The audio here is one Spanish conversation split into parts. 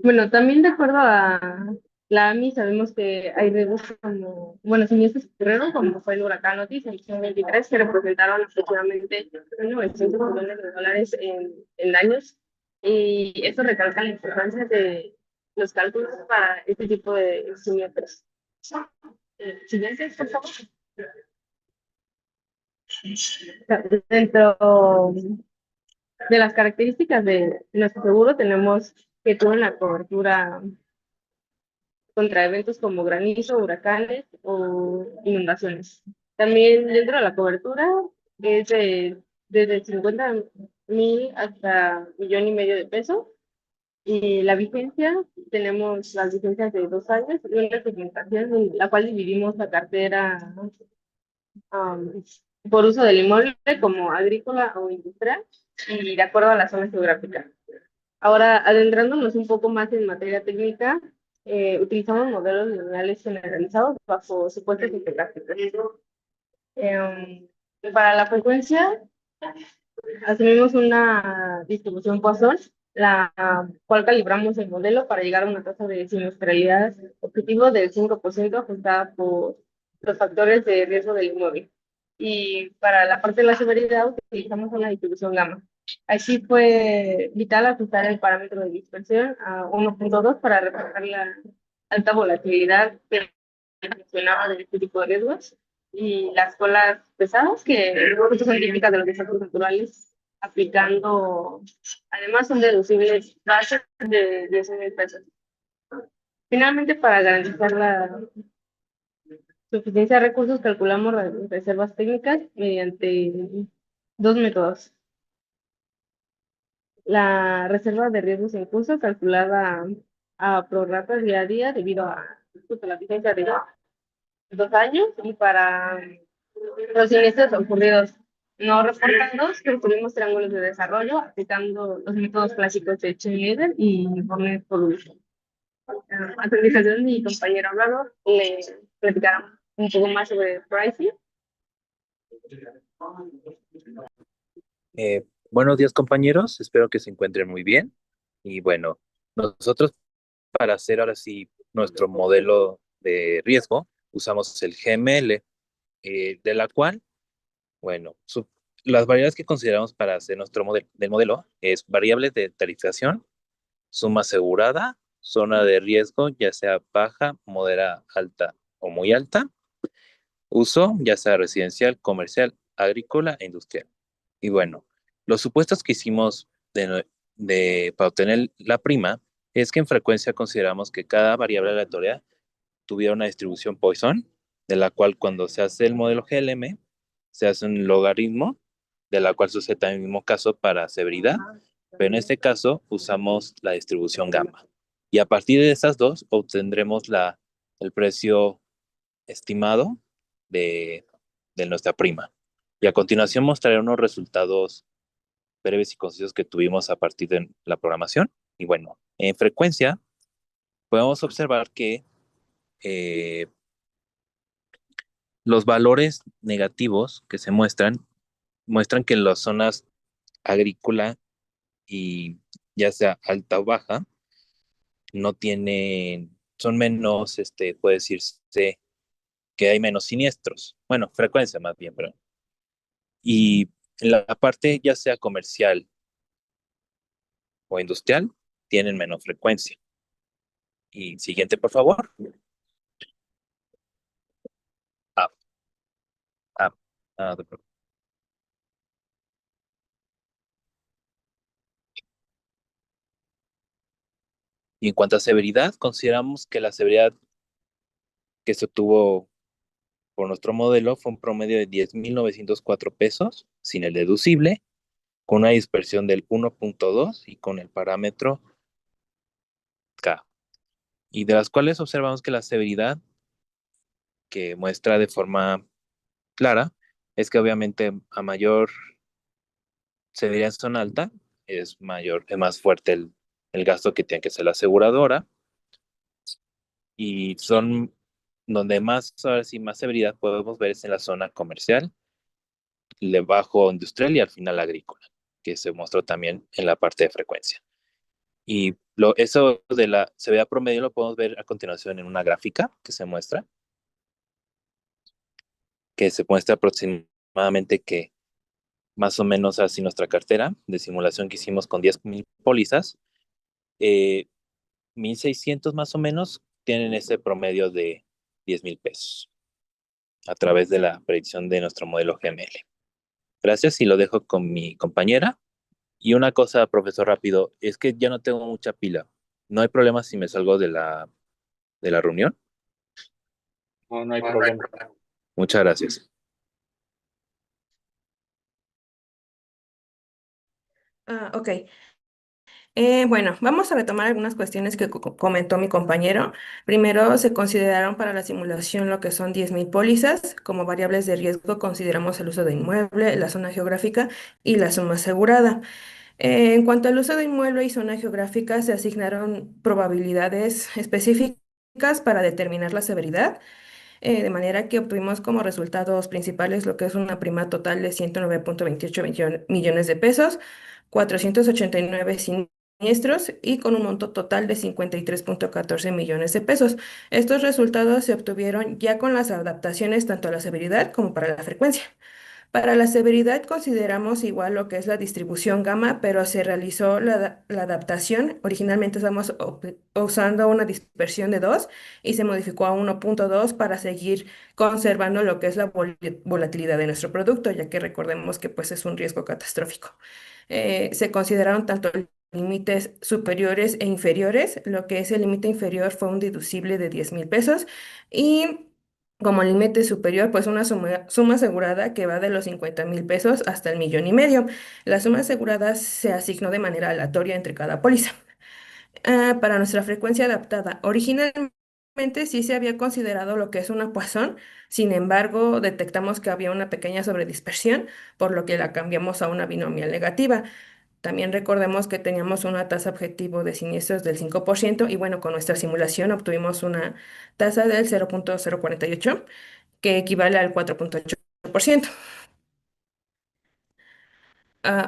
Bueno, también de acuerdo a la AMI, sabemos que hay riesgos como, bueno, siniestros que ocurrieron, como fue el huracán Otis en 2023, que representaron aproximadamente 900 millones de dólares en daños. Y esto recalca la importancia de los cálculos para este tipo de siniestros. Siguiente, por favor. Dentro de las características de nuestro seguro, tenemos que tuvo la cobertura contra eventos como granizo, huracanes o inundaciones. También dentro de la cobertura es desde 50,000 hasta 1,5 millones de pesos. Y la vigencia, tenemos las vigencias de 2 años y una segmentación en la cual dividimos la cartera um, por uso del inmueble como agrícola o industrial y de acuerdo a la zona geográfica. Ahora, adentrándonos un poco más en materia técnica, utilizamos modelos lineales generalizados bajo supuestos intocápticos. Para la frecuencia, asumimos una distribución Poisson, la cual calibramos el modelo para llegar a una tasa de siniestralidad objetivo del 5% ajustada por los factores de riesgo del inmueble. Y para la parte de la severidad utilizamos una distribución gamma. Así fue vital ajustar el parámetro de dispersión a 1,2 para reflejar la alta volatilidad que mencionaba de este tipo de riesgos y las colas pesadas, que justo son típicas de los desastres naturales, aplicando, además son deducibles bases de 10,000 pesos. Finalmente, para garantizar la suficiencia de recursos, calculamos las reservas técnicas mediante dos métodos. La reserva de riesgos en curso, calculada a prorrata día a día debido a la vigencia de 2 años, y para los siniestros ocurridos no reportados, construimos triángulos de desarrollo aplicando los métodos clásicos de Schneider y Horner Production. A continuación, mi compañero Hablado le platicará un poco más sobre pricing. Buenos días, compañeros. Espero que se encuentren muy bien. Y bueno, nosotros para hacer ahora sí nuestro modelo de riesgo usamos el GML, de la cual, bueno, las variables que consideramos para hacer nuestro modelo es variables de tarifación, suma asegurada, zona de riesgo, ya sea baja, moderada, alta o muy alta, uso, ya sea residencial, comercial, agrícola e industrial. Y bueno, los supuestos que hicimos para obtener la prima es que en frecuencia consideramos que cada variable aleatoria tuviera una distribución Poisson, de la cual cuando se hace el modelo GLM, se hace un logaritmo, de la cual sucede también el mismo caso para severidad, pero en este caso usamos la distribución gamma. Y a partir de esas dos obtendremos el precio estimado de, de nuestra prima. Y a continuación mostraré unos resultados breves y concisos que tuvimos a partir de la programación. Y bueno, en frecuencia podemos observar que eh, los valores negativos que se muestran que en las zonas agrícola y ya sea alta o baja, no tienen, son menos, puede decirse que hay menos siniestros. Bueno, frecuencia más bien, pero. Y en la parte ya sea comercial o industrial, tienen menos frecuencia. Y siguiente, por favor. Ah, ah, ah, Y en cuanto a severidad, consideramos que la severidad que se obtuvo por nuestro modelo fue un promedio de 10,904 pesos sin el deducible, con una dispersión del 1,2 y con el parámetro K. Y de las cuales observamos que la severidad que muestra de forma clara es que obviamente a mayor severidad en zona alta es más fuerte el gasto que tiene que hacer la aseguradora, y son donde más, ahora sí, más severidad podemos ver es en la zona comercial, de bajo industrial y al final agrícola, que se mostró también en la parte de frecuencia. Y eso de la CBA promedio lo podemos ver a continuación en una gráfica que se muestra aproximadamente que más o menos así nuestra cartera de simulación que hicimos con 10,000 pólizas, eh, 1,600 más o menos tienen ese promedio de 10,000 pesos a través de la predicción de nuestro modelo GML. Gracias y lo dejo con mi compañera. Y una cosa, profesor, rápido, es que ya no tengo mucha pila. ¿No hay problema si me salgo de la reunión? No, no hay problema. Muchas gracias. Ok. Bueno, vamos a retomar algunas cuestiones que comentó mi compañero. Primero, se consideraron para la simulación lo que son 10.000 pólizas. Como variables de riesgo consideramos el uso de inmueble, la zona geográfica y la suma asegurada. En cuanto al uso de inmueble y zona geográfica, se asignaron probabilidades específicas para determinar la severidad, de manera que obtuvimos como resultados principales lo que es una prima total de 109,28 millones de pesos, 489 siniestros y con un monto total de 53,14 millones de pesos. Estos resultados se obtuvieron ya con las adaptaciones tanto a la severidad como para la frecuencia. Para la severidad consideramos igual lo que es la distribución gamma, pero se realizó la adaptación. Originalmente estamos usando una dispersión de 2 y se modificó a 1,2 para seguir conservando lo que es la volatilidad de nuestro producto, ya que recordemos que pues es un riesgo catastrófico. Se consideraron tanto límites superiores e inferiores. Lo que es el límite inferior fue un deducible de 10.000 pesos y como límite superior, pues una suma asegurada que va de los 50.000 pesos hasta el 1,5 millones. La suma asegurada se asignó de manera aleatoria entre cada póliza. Para nuestra frecuencia adaptada, originalmente sí se había considerado lo que es una Poisson, sin embargo, detectamos que había una pequeña sobredispersión, por lo que la cambiamos a una binomial negativa. También recordemos que teníamos una tasa objetivo de siniestros del 5% y bueno, con nuestra simulación obtuvimos una tasa del 0,048 que equivale al 4,8%.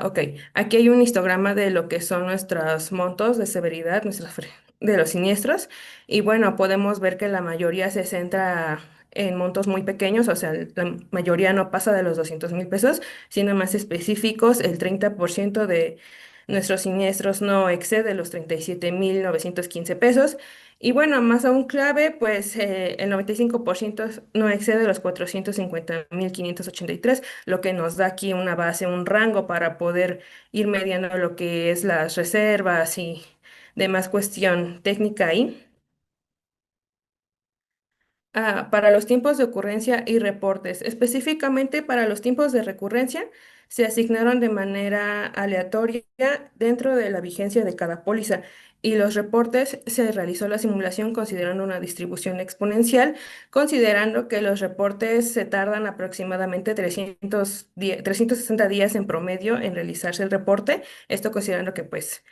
Ok, aquí hay un histograma de lo que son nuestros montos de severidad, de los siniestros, y bueno, podemos ver que la mayoría se centra en montos muy pequeños, o sea, la mayoría no pasa de los 200.000 pesos, siendo más específicos, el 30% de nuestros siniestros no excede los 37.915 pesos, y bueno, más aún clave, pues el 95% no excede los 450.583, lo que nos da aquí una base, un rango para poder ir mediando lo que es las reservas y demás cuestión técnica ahí. Para los tiempos de ocurrencia y reportes, específicamente para los tiempos de recurrencia, se asignaron de manera aleatoria dentro de la vigencia de cada póliza y los reportes se realizó la simulación considerando una distribución exponencial, considerando que los reportes se tardan aproximadamente 360 días en promedio en realizarse el reporte, esto considerando que pues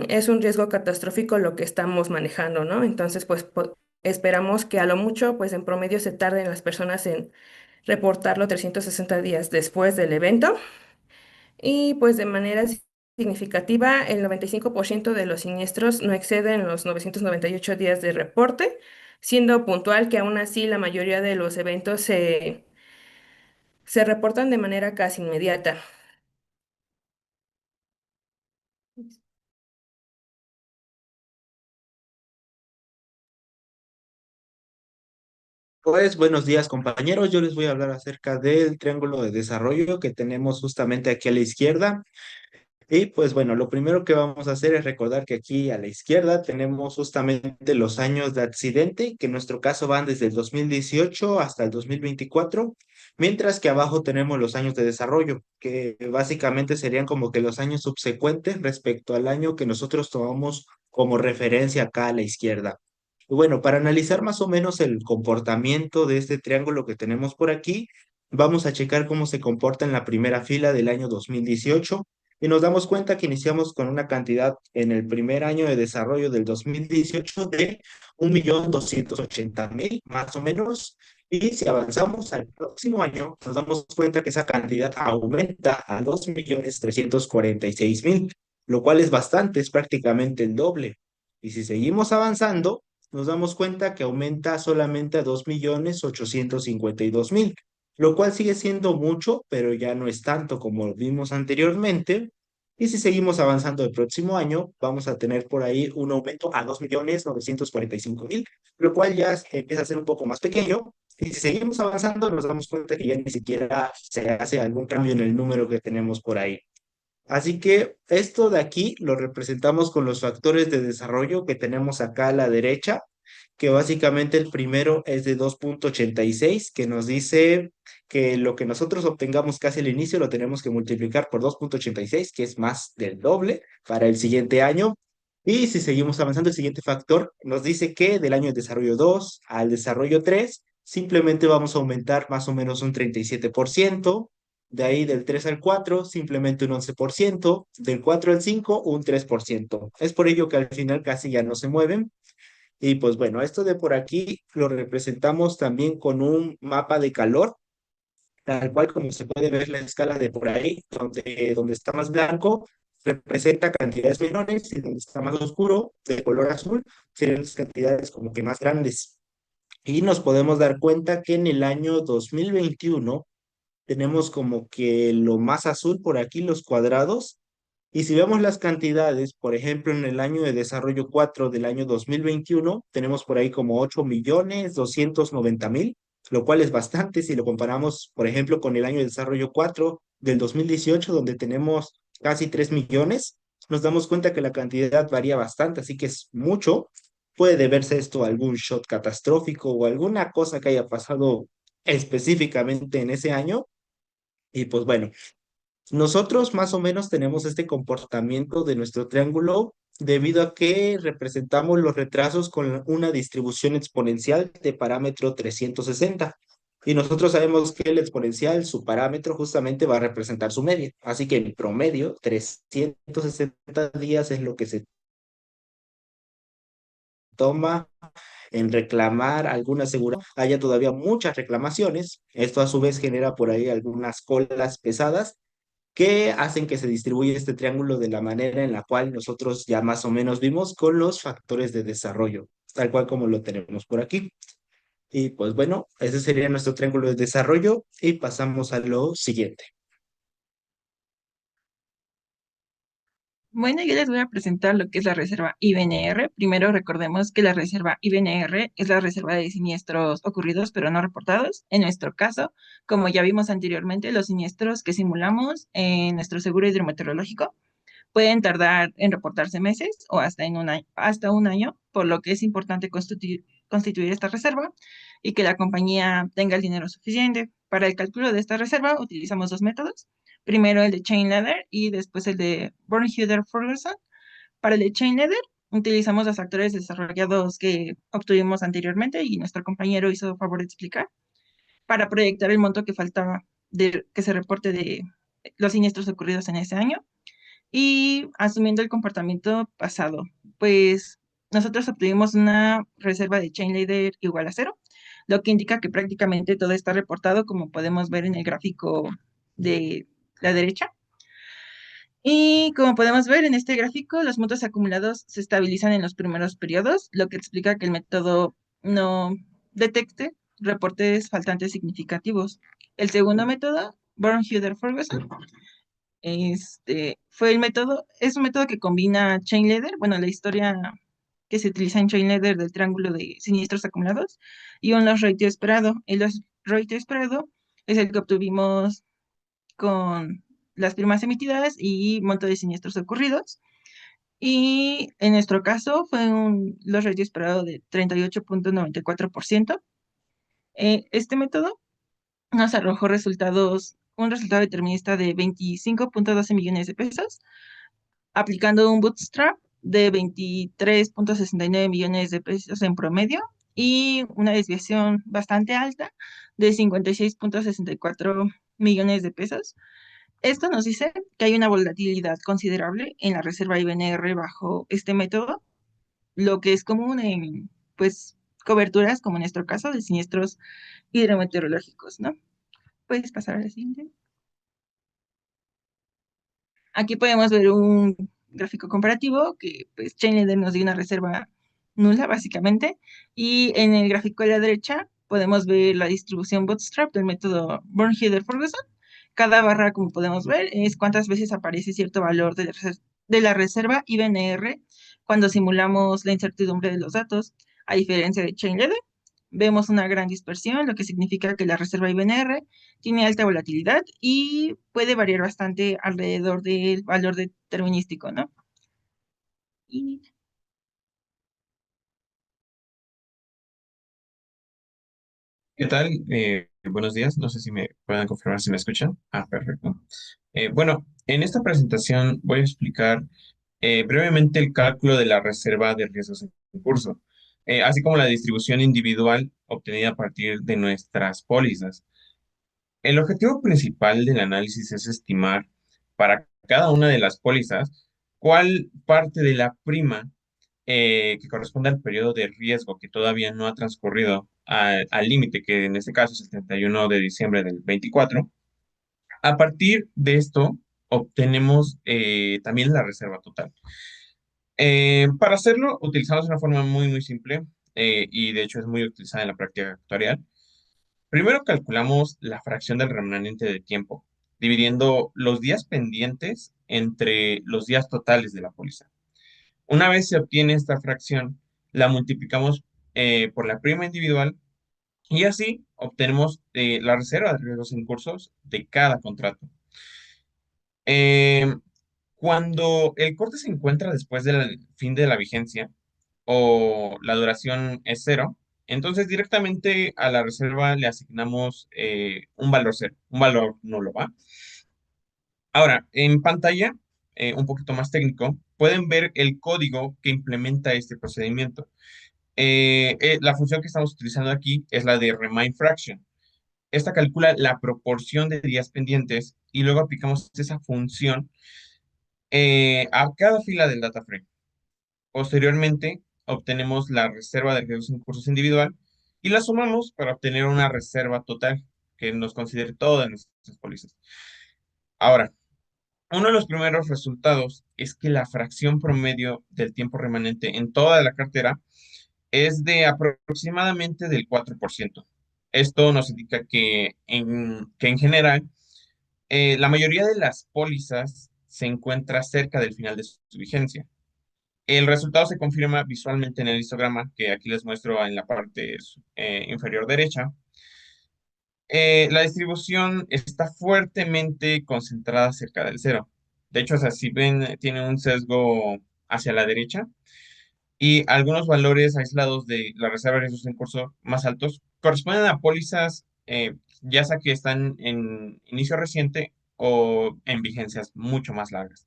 es un riesgo catastrófico lo que estamos manejando, ¿no? Entonces, pues esperamos que a lo mucho, pues en promedio se tarden las personas en reportarlo 360 días después del evento y pues de manera significativa, el 95% de los siniestros no exceden los 998 días de reporte, siendo puntual que aún así la mayoría de los eventos se reportan de manera casi inmediata. Pues buenos días compañeros, yo les voy a hablar acerca del triángulo de desarrollo que tenemos justamente aquí a la izquierda. Y pues bueno, lo primero que vamos a hacer es recordar que aquí a la izquierda tenemos justamente los años de accidente, que en nuestro caso van desde el 2018 hasta el 2024, mientras que abajo tenemos los años de desarrollo, que básicamente serían como que los años subsecuentes respecto al año que nosotros tomamos como referencia acá a la izquierda. Y bueno, para analizar más o menos el comportamiento de este triángulo que tenemos por aquí, vamos a checar cómo se comporta en la primera fila del año 2018 y nos damos cuenta que iniciamos con una cantidad en el primer año de desarrollo del 2018 de 1.280.000, más o menos. Y si avanzamos al próximo año, nos damos cuenta que esa cantidad aumenta a 2.346.000. lo cual es bastante, es prácticamente el doble. Y si seguimos avanzando, nos damos cuenta que aumenta solamente a 2.852.000, lo cual sigue siendo mucho, pero ya no es tanto como vimos anteriormente. Y si seguimos avanzando el próximo año, vamos a tener por ahí un aumento a 2.945.000, lo cual ya empieza a ser un poco más pequeño. Y si seguimos avanzando, nos damos cuenta que ya ni siquiera se hace algún cambio en el número que tenemos por ahí. Así que esto de aquí lo representamos con los factores de desarrollo que tenemos acá a la derecha, que básicamente el primero es de 2.86, que nos dice que lo que nosotros obtengamos casi al inicio lo tenemos que multiplicar por 2.86, que es más del doble para el siguiente año. Y si seguimos avanzando, el siguiente factor nos dice que del año de desarrollo 2 al desarrollo 3 simplemente vamos a aumentar más o menos un 37%. De ahí del 3 al 4 simplemente un 11%. Del 4 al 5 un 3%. Es por ello que al final casi ya no se mueven. Y pues bueno, esto de por aquí lo representamos también con un mapa de calor, tal cual como se puede ver la escala de por ahí, donde está más blanco, representa cantidades menores y donde está más oscuro, de color azul, serían las cantidades como que más grandes. Y nos podemos dar cuenta que en el año 2021 tenemos como que lo más azul por aquí, los cuadrados, y si vemos las cantidades, por ejemplo, en el año de desarrollo 4 del año 2021 tenemos por ahí como 8.290.000, lo cual es bastante si lo comparamos, por ejemplo, con el año de desarrollo 4 del 2018, donde tenemos casi 3 millones. Nos damos cuenta que la cantidad varía bastante, así que es mucho. Puede deberse esto a algún shock catastrófico o alguna cosa que haya pasado específicamente en ese año. Y pues bueno, nosotros más o menos tenemos este comportamiento de nuestro triángulo debido a que representamos los retrasos con una distribución exponencial de parámetro 360. Y nosotros sabemos que el exponencial, su parámetro, justamente va a representar su media. Así que en promedio, 360 días es lo que se toma en reclamar alguna seguridad. Haya todavía muchas reclamaciones. Esto a su vez genera por ahí algunas colas pesadas que hacen que se distribuya este triángulo de la manera en la cual nosotros ya más o menos vimos con los factores de desarrollo, tal cual como lo tenemos por aquí. Y pues bueno, ese sería nuestro triángulo de desarrollo y pasamos a lo siguiente. Bueno, yo les voy a presentar lo que es la reserva IBNR. Primero recordemos que la reserva IBNR es la reserva de siniestros ocurridos pero no reportados. En nuestro caso, como ya vimos anteriormente, los siniestros que simulamos en nuestro seguro hidrometeorológico pueden tardar en reportarse meses o hasta un año, por lo que es importante constituir esta reserva y que la compañía tenga el dinero suficiente. Para el cálculo de esta reserva utilizamos dos métodos. Primero el de Chain Leather y después el de Bornhueter-Ferguson. Para el de Chain Leather utilizamos los factores desarrollados que obtuvimos anteriormente y nuestro compañero hizo favor de explicar para proyectar el monto que faltaba de que se reporte de los siniestros ocurridos en ese año y asumiendo el comportamiento pasado. Pues nosotros obtuvimos una reserva de chain leader igual a cero, lo que indica que prácticamente todo está reportado, como podemos ver en el gráfico de la derecha. Y como podemos ver en este gráfico, los montos acumulados se estabilizan en los primeros periodos, lo que explica que el método no detecte reportes faltantes significativos. El segundo método, Bornhueter-Ferguson, fue el método, es un método que combina chain leather, bueno, la historia que se utiliza en chain leather del triángulo de siniestros acumulados y un loss ratio esperado. El loss ratio esperado es el que obtuvimos con las primas emitidas y monto de siniestros ocurridos. Y en nuestro caso fue un loss ratio esperado de 38.94%. Este método nos arrojó un resultado determinista de 25.12 millones de pesos, aplicando un bootstrap de 23.69 millones de pesos en promedio y una desviación bastante alta de 56.64 millones de pesos. Esto nos dice que hay una volatilidad considerable en la reserva IBNR bajo este método, lo que es común en, pues, coberturas, como en nuestro caso, de siniestros hidrometeorológicos, ¿no? Puedes pasar a la siguiente. Aquí podemos ver un gráfico comparativo, que pues Chainladder nos dio una reserva nula, básicamente. Y en el gráfico de la derecha podemos ver la distribución Bootstrap del método Born-Hader-Ferguson. Cada barra, como podemos ver, es cuántas veces aparece cierto valor de la reserva IBNR cuando simulamos la incertidumbre de los datos. A diferencia de Chainladder, vemos una gran dispersión, lo que significa que la reserva IBNR tiene alta volatilidad y puede variar bastante alrededor del valor determinístico, ¿no? Y ¿Qué tal? Buenos días. No sé si me pueden confirmar si me escuchan. Ah, perfecto. Bueno, en esta presentación voy a explicar brevemente el cálculo de la reserva de riesgos en curso, así como la distribución individual obtenida a partir de nuestras pólizas. El objetivo principal del análisis es estimar para cada una de las pólizas cuál parte de la prima que corresponde al periodo de riesgo que todavía no ha transcurrido al límite, que en este caso es el 31 de diciembre del 24. A partir de esto, obtenemos también la reserva total. Para hacerlo, utilizamos una forma muy simple y de hecho es muy utilizada en la práctica actuarial. Primero calculamos la fracción del remanente de tiempo, dividiendo los días pendientes entre los días totales de la póliza. Una vez se obtiene esta fracción, la multiplicamos por la prima individual y así obtenemos la reserva de riesgos en cursos de cada contrato. Eh, Cuando el corte se encuentra después del fin de la vigencia o la duración es cero, entonces directamente a la reserva le asignamos un valor cero, un valor nulo, ¿va? Ahora, en pantalla, un poquito más técnico, pueden ver el código que implementa este procedimiento. La función que estamos utilizando aquí es la de remind fraction. Esta calcula la proporción de días pendientes y luego aplicamos esa función a cada fila del data frame. Posteriormente, obtenemos la reserva de riesgos en cursos individual y la sumamos para obtener una reserva total que nos considere todas nuestras pólizas. Ahora, uno de los primeros resultados es que la fracción promedio del tiempo remanente en toda la cartera es de aproximadamente del 4%. Esto nos indica que en general la mayoría de las pólizas se encuentra cerca del final de su vigencia. El resultado se confirma visualmente en el histograma que aquí les muestro en la parte inferior derecha. La distribución está fuertemente concentrada cerca del cero. De hecho, o sea, si ven, tiene un sesgo hacia la derecha y algunos valores aislados de la reserva de riesgos en curso más altos corresponden a pólizas ya sea que están en inicio reciente o en vigencias mucho más largas.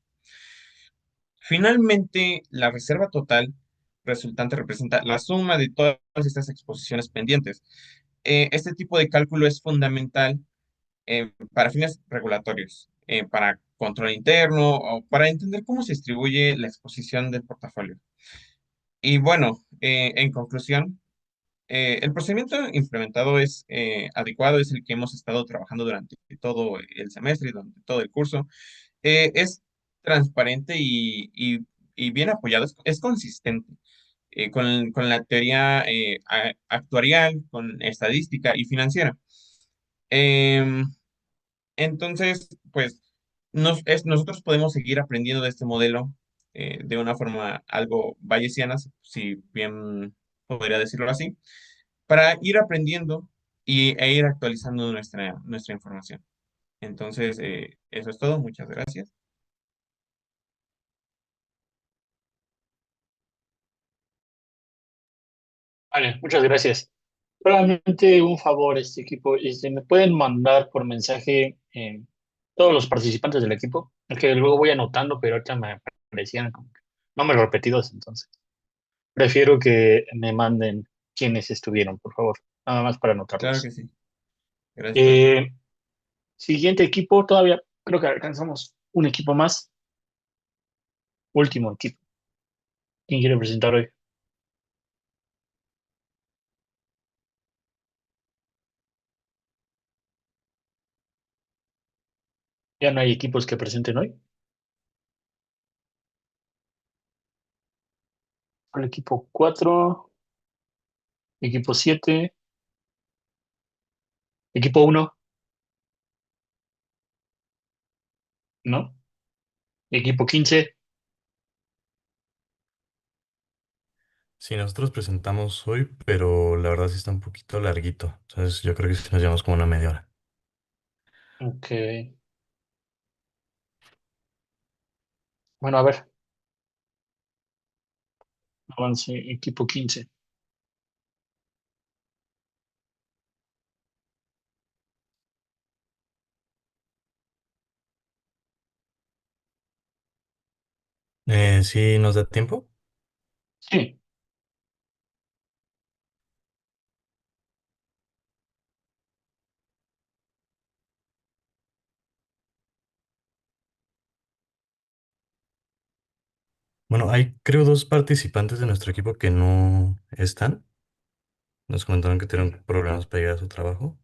Finalmente, la reserva total resultante representa la suma de todas estas exposiciones pendientes. Este tipo de cálculo es fundamental para fines regulatorios, para control interno o para entender cómo se distribuye la exposición del portafolio. Y bueno, en conclusión, el procedimiento implementado es adecuado, es el que hemos estado trabajando durante todo el semestre y durante todo el curso. Es transparente y bien apoyado, es consistente con la teoría actuarial, con estadística y financiera. Em, entonces, pues, nosotros podemos seguir aprendiendo de este modelo de una forma algo bayesiana, si bien podría decirlo así, para ir aprendiendo e ir actualizando nuestra información. Entonces, eso es todo. Muchas gracias. Vale, muchas gracias. Solamente un favor, este equipo, ¿me pueden mandar por mensaje todos los participantes del equipo? Es que luego voy anotando, pero ahorita me parecían como que nombres repetidos, entonces. Prefiero que me manden quienes estuvieron, por favor, nada más para Claro que anotarlos. sí. Gracias por tu. Eh, Siguiente equipo, todavía creo que alcanzamos un equipo más. Último equipo. ¿Quién quiere presentar hoy? Ya no hay equipos que presenten hoy. al equipo 4, equipo 7, equipo 1, ¿no? Equipo 15. Sí, nosotros presentamos hoy, pero la verdad sí está un poquito larguito. Entonces yo creo que sí nos llevamos como una media hora. Ok. Bueno, a ver, avance, equipo 15. ¿Sí nos da tiempo? Sí, Bueno, hay creo dos participantes de nuestro equipo que no están. Nos comentaron que tuvieron problemas para llegar a su trabajo.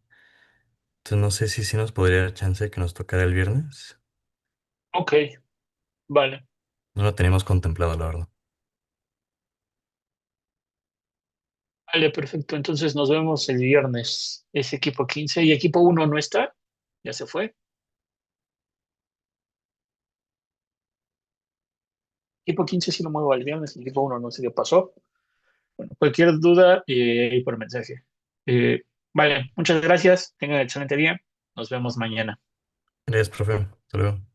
Entonces no sé si sí nos podría dar chance de que nos tocara el viernes. ok, vale. No lo teníamos contemplado, la verdad. Vale, perfecto. Entonces nos vemos el viernes. Es equipo 15 y equipo 1 no está. Ya se fue. Equipo 15 sí lo muevo el viernes. El equipo 1 no sé qué pasó. Bueno, cualquier duda ahí por mensaje. Eh, vale, muchas gracias. Tengan un excelente día. Nos vemos mañana. Gracias, profe. Hasta luego.